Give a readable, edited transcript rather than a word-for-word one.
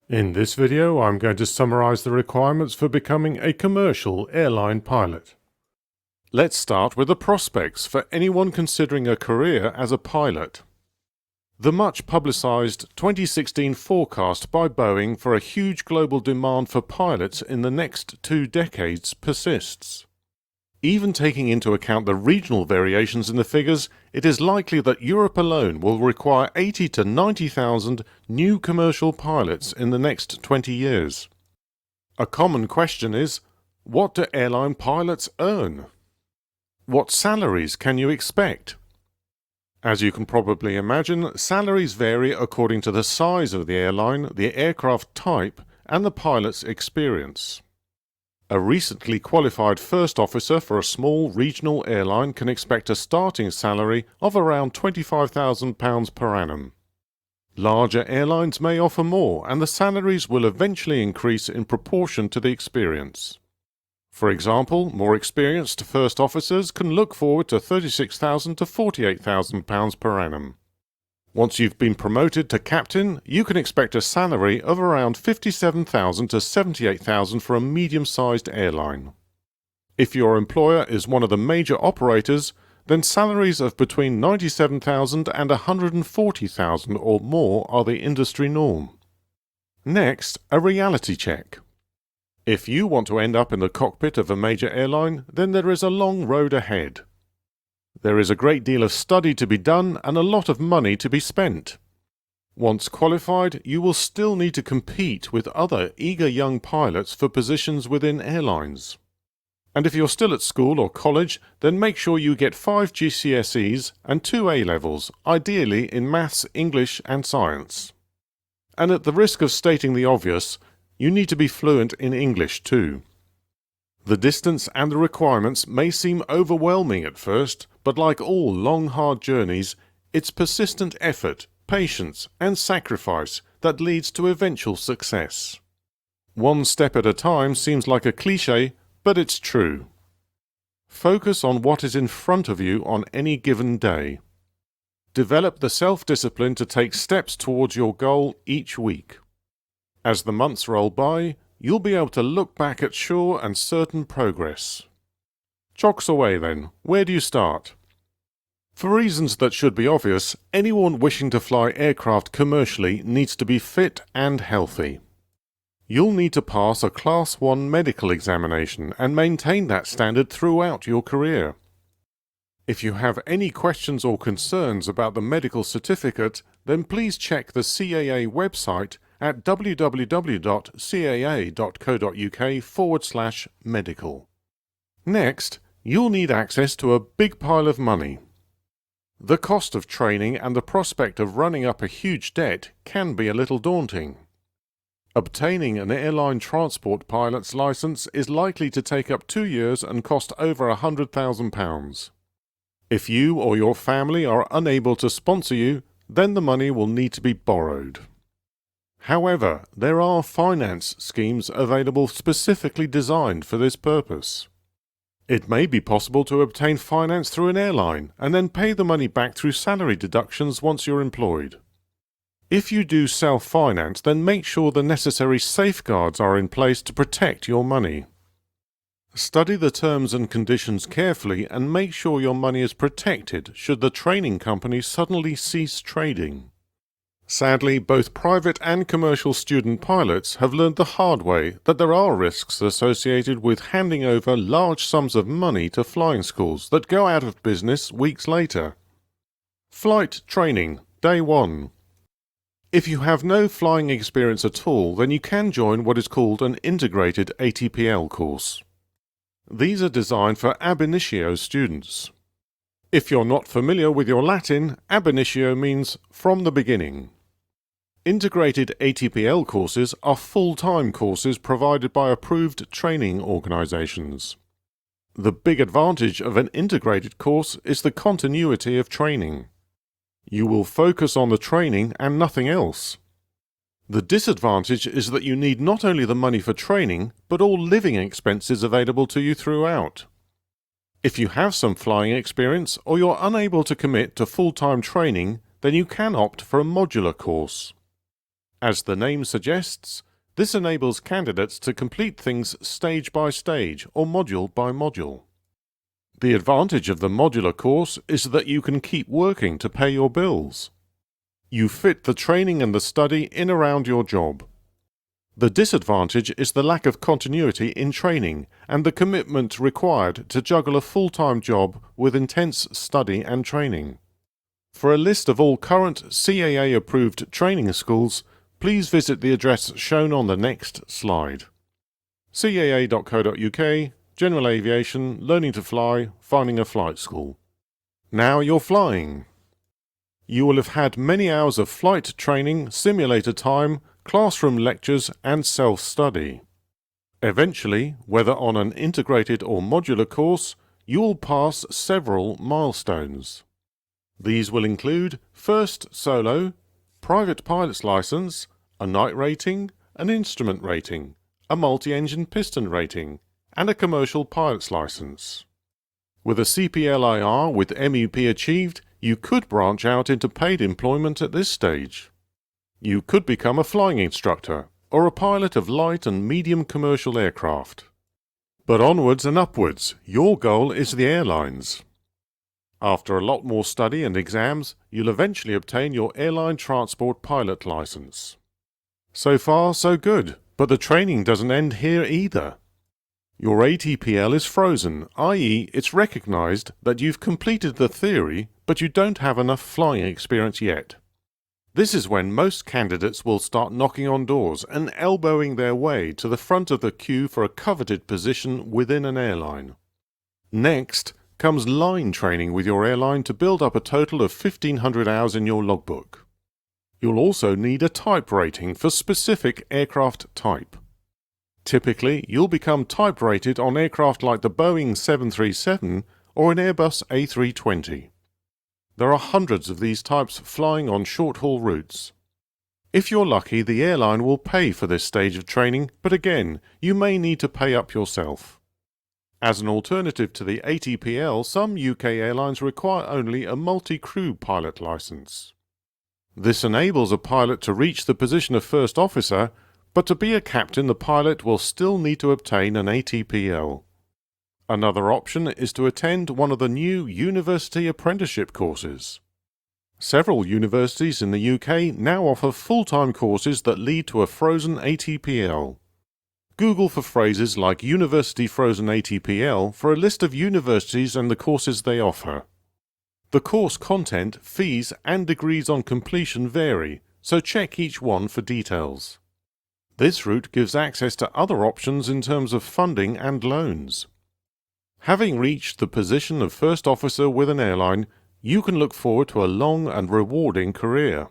In this video, I'm going to summarize the requirements for becoming a commercial airline pilot. Let's start with the prospects for anyone considering a career as a pilot. The much publicized 2016 forecast by Boeing for a huge global demand for pilots in the next 2 decades persists. Even taking into account the regional variations in the figures, it is likely that Europe alone will require 80 to 90,000 new commercial pilots in the next 20 years. A common question is, what do airline pilots earn? What salaries can you expect? As you can probably imagine, salaries vary according to the size of the airline, the aircraft type, and the pilot's experience. A recently qualified first officer for a small regional airline can expect a starting salary of around £25,000 per annum. Larger airlines may offer more, and the salaries will eventually increase in proportion to the experience. For example, more experienced first officers can look forward to £36,000 to £48,000 per annum. Once you've been promoted to captain, you can expect a salary of around £57,000 to £78,000 for a medium-sized airline. If your employer is one of the major operators, then salaries of between £97,000 and £140,000 or more are the industry norm. Next, a reality check. If you want to end up in the cockpit of a major airline, then there is a long road ahead. There is a great deal of study to be done and a lot of money to be spent. Once qualified, you will still need to compete with other eager young pilots for positions within airlines. And if you're still at school or college, then make sure you get 5 GCSEs and 2 A-levels, ideally in maths, English and science. And at the risk of stating the obvious, you need to be fluent in English too. The distance and the requirements may seem overwhelming at first, but like all long, hard journeys, it's persistent effort, patience, and sacrifice that leads to eventual success. One step at a time seems like a cliché, but it's true. Focus on what is in front of you on any given day. Develop the self-discipline to take steps towards your goal each week. As the months roll by, you'll be able to look back at sure and certain progress. Chocks away then, where do you start? For reasons that should be obvious, anyone wishing to fly aircraft commercially needs to be fit and healthy. You'll need to pass a Class 1 medical examination and maintain that standard throughout your career. If you have any questions or concerns about the medical certificate, then please check the CAA website at www.caa.co.uk/medical. Next, you'll need access to a big pile of money. The cost of training and the prospect of running up a huge debt can be a little daunting. Obtaining an airline transport pilot's license is likely to take up 2 years and cost over £100,000. If you or your family are unable to sponsor you, then the money will need to be borrowed. However, there are finance schemes available specifically designed for this purpose. It may be possible to obtain finance through an airline and then pay the money back through salary deductions once you're employed. If you do self-finance, then make sure the necessary safeguards are in place to protect your money. Study the terms and conditions carefully and make sure your money is protected should the training company suddenly cease trading. Sadly, both private and commercial student pilots have learned the hard way that there are risks associated with handing over large sums of money to flying schools that go out of business weeks later. Flight training, Day 1. If you have no flying experience at all, then you can join what is called an integrated ATPL course. These are designed for ab initio students. If you're not familiar with your Latin, ab initio means from the beginning. Integrated ATPL courses are full-time courses provided by approved training organizations. The big advantage of an integrated course is the continuity of training. You will focus on the training and nothing else. The disadvantage is that you need not only the money for training, but all living expenses available to you throughout. If you have some flying experience or you're unable to commit to full-time training, then you can opt for a modular course. As the name suggests, this enables candidates to complete things stage by stage or module by module. The advantage of the modular course is that you can keep working to pay your bills. You fit the training and the study in around your job. The disadvantage is the lack of continuity in training and the commitment required to juggle a full-time job with intense study and training. For a list of all current CAA-approved training schools, please visit the address shown on the next slide. caa.co.uk, General Aviation, Learning to Fly, Finding a Flight School. Now you're flying. You will have had many hours of flight training, simulator time, classroom lectures and self-study. Eventually, whether on an integrated or modular course, you will pass several milestones. These will include first solo, private pilot's license, a night rating, an instrument rating, a multi-engine piston rating, and a commercial pilot's license. With a CPLIR with MEP achieved, you could branch out into paid employment at this stage. You could become a flying instructor or a pilot of light and medium commercial aircraft. But onwards and upwards, your goal is the airlines. After a lot more study and exams, you'll eventually obtain your airline transport pilot license. So far, so good, but the training doesn't end here either. Your ATPL is frozen, i.e. it's recognized that you've completed the theory, but you don't have enough flying experience yet. This is when most candidates will start knocking on doors and elbowing their way to the front of the queue for a coveted position within an airline. Next comes line training with your airline to build up a total of 1,500 hours in your logbook. You'll also need a type rating for specific aircraft type. Typically, you'll become type rated on aircraft like the Boeing 737 or an Airbus A320. There are hundreds of these types flying on short-haul routes. If you're lucky, the airline will pay for this stage of training, but again, you may need to pay up yourself. As an alternative to the ATPL, some UK airlines require only a multi-crew pilot license. This enables a pilot to reach the position of first officer, but to be a captain, the pilot will still need to obtain an ATPL. Another option is to attend one of the new university apprenticeship courses. Several universities in the UK now offer full-time courses that lead to a frozen ATPL. Google for phrases like University Frozen ATPL for a list of universities and the courses they offer. The course content, fees and degrees on completion vary, so check each one for details. This route gives access to other options in terms of funding and loans. Having reached the position of first officer with an airline, you can look forward to a long and rewarding career.